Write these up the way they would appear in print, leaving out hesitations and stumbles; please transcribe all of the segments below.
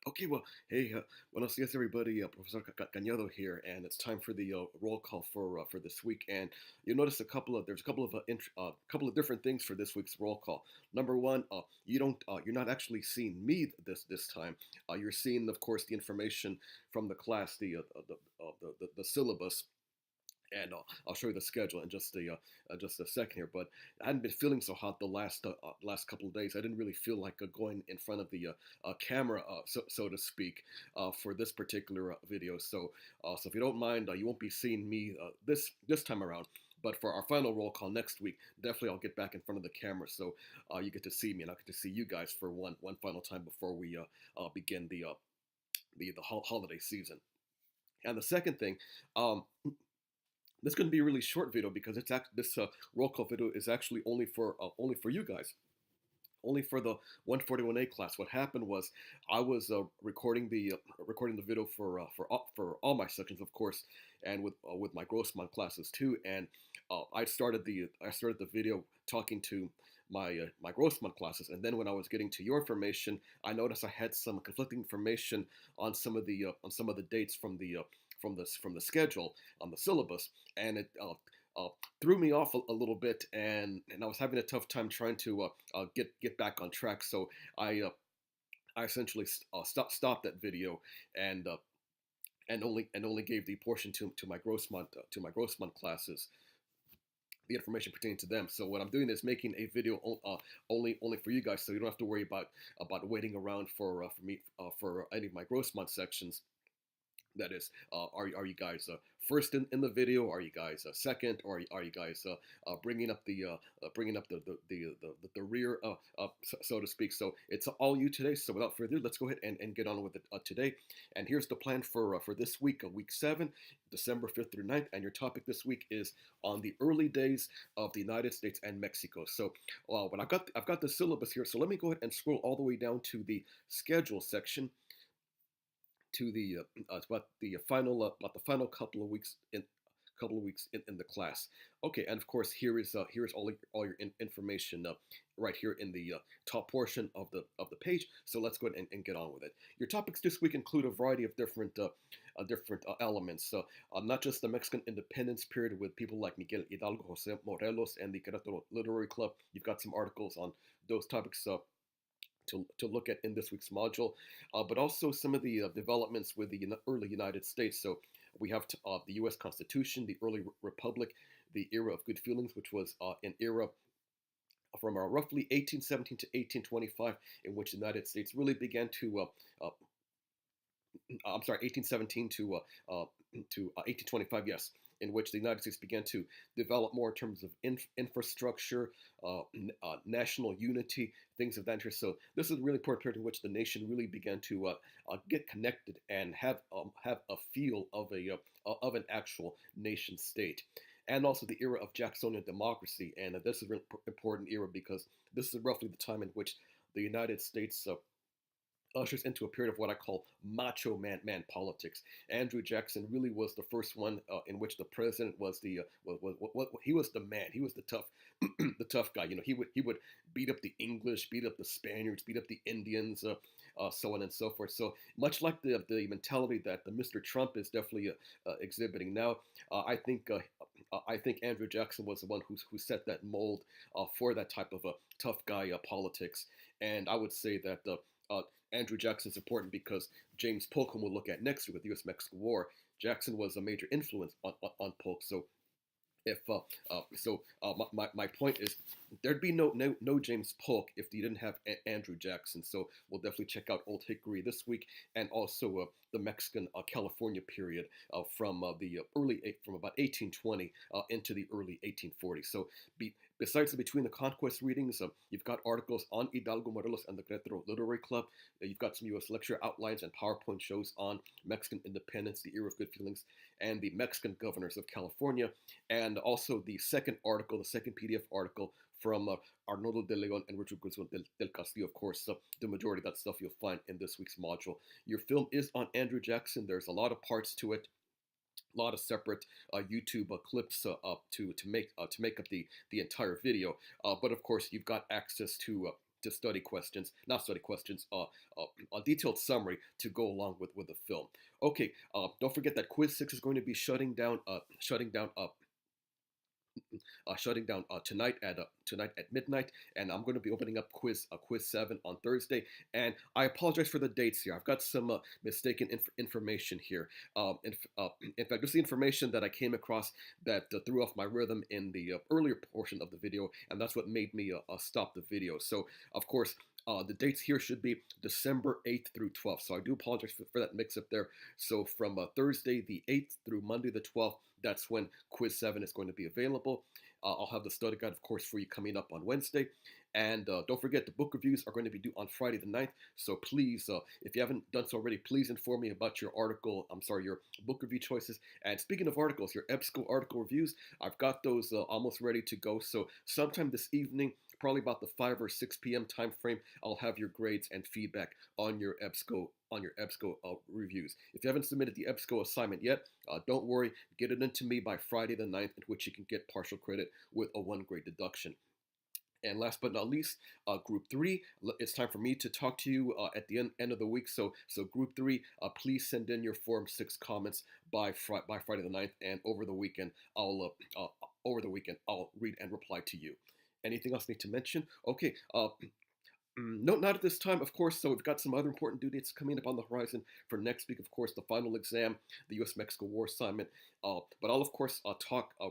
Okay, well, hey, buenos dias, everybody. Profesor Cañedo here, and it's time for the roll call for this week. And you'll notice there's a couple of couple of different things for this week's roll call. Number one, you're not actually seeing me this time. You're seeing, of course, the information from the class, the syllabus, and I'll show you the schedule in just a second here. But I hadn't been feeling so hot the last couple of days. I didn't really feel like going in front of the camera, so to speak, for this particular video. So if you don't mind, you won't be seeing me this time around. But for our final roll call next week, definitely I'll get back in front of the camera so you get to see me and I get to see you guys for one final time before we begin the holiday season. And the second thing, this is going to be a really short video because this roll call video is actually only for you guys, only for the 141A class. What happened was I was recording the video for all my sections, of course, and with my Grossman classes too. And I started the video talking to my Grossman classes, and then when I was getting to your information, I noticed I had some conflicting information on some of the dates from the schedule on the syllabus, and it threw me off a little bit, and I was having a tough time trying to get back on track. So I essentially stopped that video and only gave the portion to my Grossman classes, the information pertaining to them. So what I'm doing is making a video only for you guys, so you don't have to worry about waiting around for me for any of my Grossman sections. That is, are you guys first in the video? Are you guys second? Or are you guys bringing up the rear, so to speak? So it's all you today. So without further ado, let's go ahead and get on with it today. And here's the plan for this week, week 7, December 5th through 9th. And your topic this week is on the early days of the United States and Mexico. So, but I've got the syllabus here. So let me go ahead and scroll all the way down to the schedule section, to the about the final couple of weeks in the class. Okay, and of course here is all your information right here in the top portion of the page. So let's go ahead and get on with it. Your topics this week include a variety of different elements, not just the Mexican independence period with people like Miguel Hidalgo, Jose Morelos, and the Querétaro Literary Club. You've got some articles on those topics to look at in this week's module, but also some of the developments with the early United States. So we have the U.S. Constitution, the early Republic, the era of good feelings, which was an era from roughly 1817 to 1825, in which the United States really began to I'm sorry, 1817 to 1825, yes, in which the United States began to develop more in terms of infrastructure, national unity, things of that nature. So this is a really important period in which the nation really began to get connected and have a feel of an actual nation state. And also the era of Jacksonian democracy, and this is an important era because this is roughly the time in which the United States ushers into a period of what I call macho man politics. Andrew Jackson really was the first one in which the president was he was the man. He was the tough the tough guy. You know, he would beat up the English, beat up the Spaniards, beat up the Indians, so on and so forth. So much like the mentality that the Mr. Trump is definitely exhibiting now, I think Andrew Jackson was the one who set that mold for that type of a tough guy politics. And I would say that Andrew Jackson is important because James Polk, whom we'll look at next year with the U.S.-Mexican War, Jackson was a major influence on Polk. So if my point is there'd be no James Polk if you didn't have Andrew Jackson. So we'll definitely check out Old Hickory this week, and also the Mexican California period from about 1820 into the early 1840s. So besides the Between the Conquest readings, you've got articles on Hidalgo, Morelos, and the Querétaro Literary Club. You've got some U.S. lecture outlines and PowerPoint shows on Mexican independence, the era of good feelings, and the Mexican governors of California, and also the second article, the second PDF article from Arnoldo de Leon and Richard Guzman del Castillo. Of course, the majority of that stuff you'll find in this week's module. Your film is on Andrew Jackson. There's a lot of parts to it, a lot of separate YouTube clips to make up the entire video. But of course, you've got access to to study questions, not study questions, a detailed summary to go along with the film. Okay, don't forget that Quiz 6 is going to be shutting down tonight at midnight, and I'm going to be opening up quiz 7 on Thursday. And I apologize for the dates here. I've got some mistaken information here. In fact, this is the information that I came across that threw off my rhythm in the earlier portion of the video, and that's what made me stop the video. So, of course. The dates here should be December 8th through 12th. So I do apologize for that mix up there. So from Thursday the 8th through Monday the 12th, that's when Quiz 7 is going to be available. I'll have the study guide, of course, for you coming up on Wednesday. And don't forget, the book reviews are going to be due on Friday the 9th. So please, if you haven't done so already, please inform me about your your book review choices. And speaking of articles, your EBSCO article reviews, I've got those almost ready to go. So sometime this evening, probably about the 5 or 6 p.m. time frame, I'll have your grades and feedback on your EBSCO reviews. If you haven't submitted the EBSCO assignment yet, don't worry, get it into me by Friday the 9th, in which you can get partial credit with a 1 grade deduction. And last but not least, Group 3, it's time for me to talk to you at the end of the week. So Group 3, please send in your Form 6 comments by Friday the 9th, and over the weekend, I'll read and reply to you. Anything else I need to mention? Okay, no, not at this time, of course. So we've got some other important due dates coming up on the horizon for next week. Of course, the final exam, the U.S.-Mexico War assignment. But I'll, of course,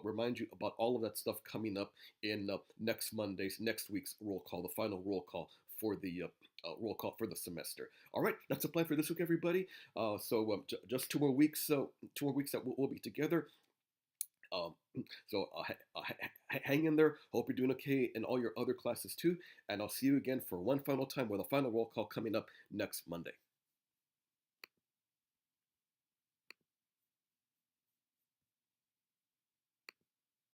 remind you about all of that stuff coming up in next week's roll call, the final roll call for the roll call for the semester. All right, that's the plan for this week, everybody. Just 2 more weeks. 2 more weeks that we'll be together. Um, hang in there. Hope you're doing okay in all your other classes too. And I'll see you again for one final time with a final roll call coming up next Monday.